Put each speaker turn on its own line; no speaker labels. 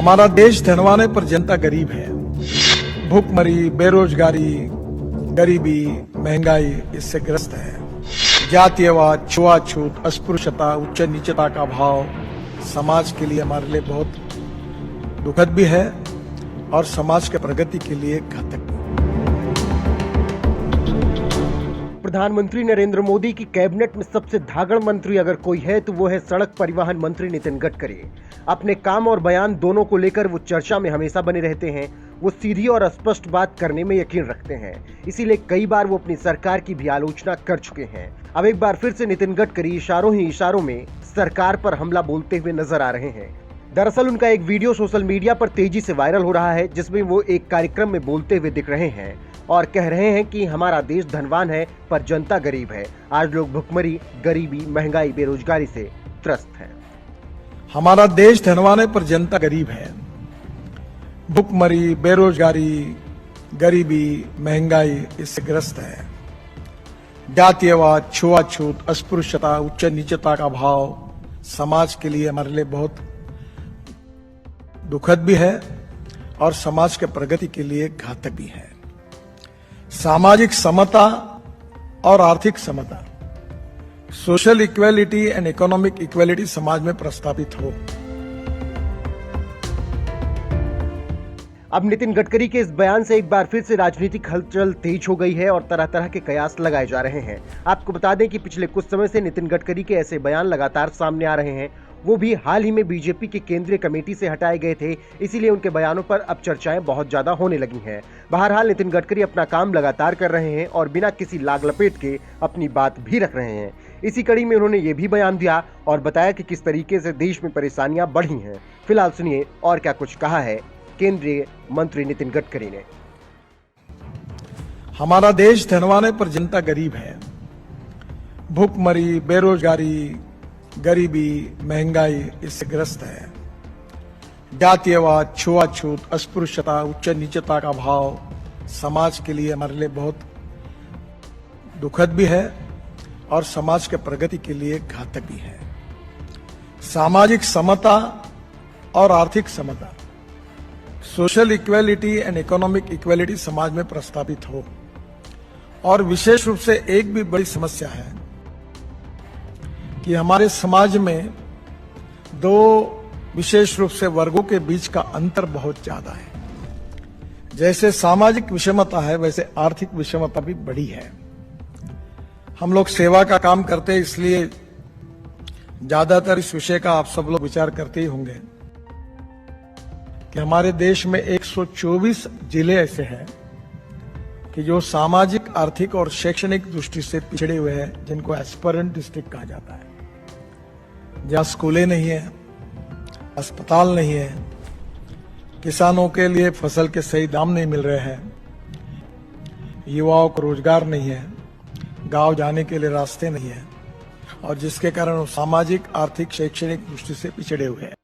हमारा देश धनवान है पर जनता गरीब है। भूखमरी, बेरोजगारी, गरीबी, महंगाई इससे ग्रस्त है। जातीयवाद, छुआछूत, अस्पृश्यता, उच्च नीचता का भाव समाज के लिए हमारे लिए बहुत दुखद भी है और समाज के प्रगति के लिए घातक भी।
प्रधानमंत्री नरेंद्र मोदी की कैबिनेट में सबसे धागड़ मंत्री अगर कोई है तो वो है सड़क परिवहन मंत्री नितिन गडकरी। अपने काम और बयान दोनों को लेकर वो चर्चा में हमेशा बने रहते हैं। वो सीधी और स्पष्ट बात करने में यकीन रखते हैं, इसीलिए कई बार वो अपनी सरकार की भी आलोचना कर चुके हैं। अब एक बार फिर से नितिन गडकरी इशारों ही इशारों में सरकार पर हमला बोलते हुए नजर आ रहे हैं। दरअसल उनका एक वीडियो सोशल मीडिया पर तेजी से वायरल हो रहा है, जिसमें वो एक कार्यक्रम में बोलते हुए दिख रहे हैं और कह रहे हैं कि हमारा देश धनवान है पर जनता गरीब है। आज लोग भुखमरी, गरीबी, महंगाई, बेरोजगारी से त्रस्त हैं।
हमारा देश धनवान है पर जनता गरीब है। भुखमरी, बेरोजगारी, गरीबी, महंगाई इससे ग्रस्त है। जातीयवाद, छुआछूत, अस्पृश्यता, उच्च नीचता का भाव समाज के लिए हमारे लिए बहुत दुखद भी है और समाज के प्रगति के लिए घातक भी है। सामाजिक समता और आर्थिक समता, social equality and economic equality समाज में प्रस्तावित हो।
अब नितिन गडकरी के इस बयान से एक बार फिर से राजनीतिक हलचल तेज हो गई है और तरह तरह के कयास लगाए जा रहे हैं। आपको बता दें कि पिछले कुछ समय से नितिन गडकरी के ऐसे बयान लगातार सामने आ रहे हैं। वो भी हाल ही में बीजेपी की केंद्रीय कमेटी से हटाए गए थे, इसीलिए उनके बयानों पर अब चर्चाएं बहुत ज्यादा होने लगी हैं। बहरहाल नितिन गडकरी अपना काम लगातार कर रहे हैं और बिना किसी लाग लपेट के अपनी बात भी रख रहे हैं। इसी कड़ी में उन्होंने ये भी बयान दिया और बताया कि किस तरीके से देश में परेशानियां बढ़ी हैं। फिलहाल सुनिए और क्या कुछ कहा है केंद्रीय मंत्री नितिन गडकरी ने।
हमारा देश धनवान है पर जनता गरीब है। भूखमरी, बेरोजगारी, गरीबी, महंगाई इससे ग्रस्त है। जातीयवाद, छुआछूत, अस्पृश्यता, उच्च नीचता का भाव समाज के लिए हमारे लिए बहुत दुखद भी है और समाज के प्रगति के लिए घातक भी है। सामाजिक समता और आर्थिक समता, social equality and economic equality समाज में प्रस्तावित हो। और विशेष रूप से एक भी बड़ी समस्या है कि हमारे समाज में दो विशेष रूप से वर्गों के बीच का अंतर बहुत ज्यादा है। जैसे सामाजिक विषमता है, वैसे आर्थिक विषमता भी बड़ी है। हम लोग सेवा का काम करते हैं, इसलिए ज्यादातर इस विषय का आप सब लोग विचार करते ही होंगे कि हमारे देश में 124 जिले ऐसे हैं कि जो सामाजिक, आर्थिक और शैक्षणिक दृष्टि से पिछड़े हुए हैं, जिनको एस्पिरेंट डिस्ट्रिक्ट कहा जाता है, जहां स्कूलें नहीं है, अस्पताल नहीं है, किसानों के लिए फसल के सही दाम नहीं मिल रहे हैं, युवाओं को रोजगार नहीं है, गांव जाने के लिए रास्ते नहीं है और जिसके कारण वो सामाजिक, आर्थिक, शैक्षणिक दृष्टि से पिछड़े हुए हैं।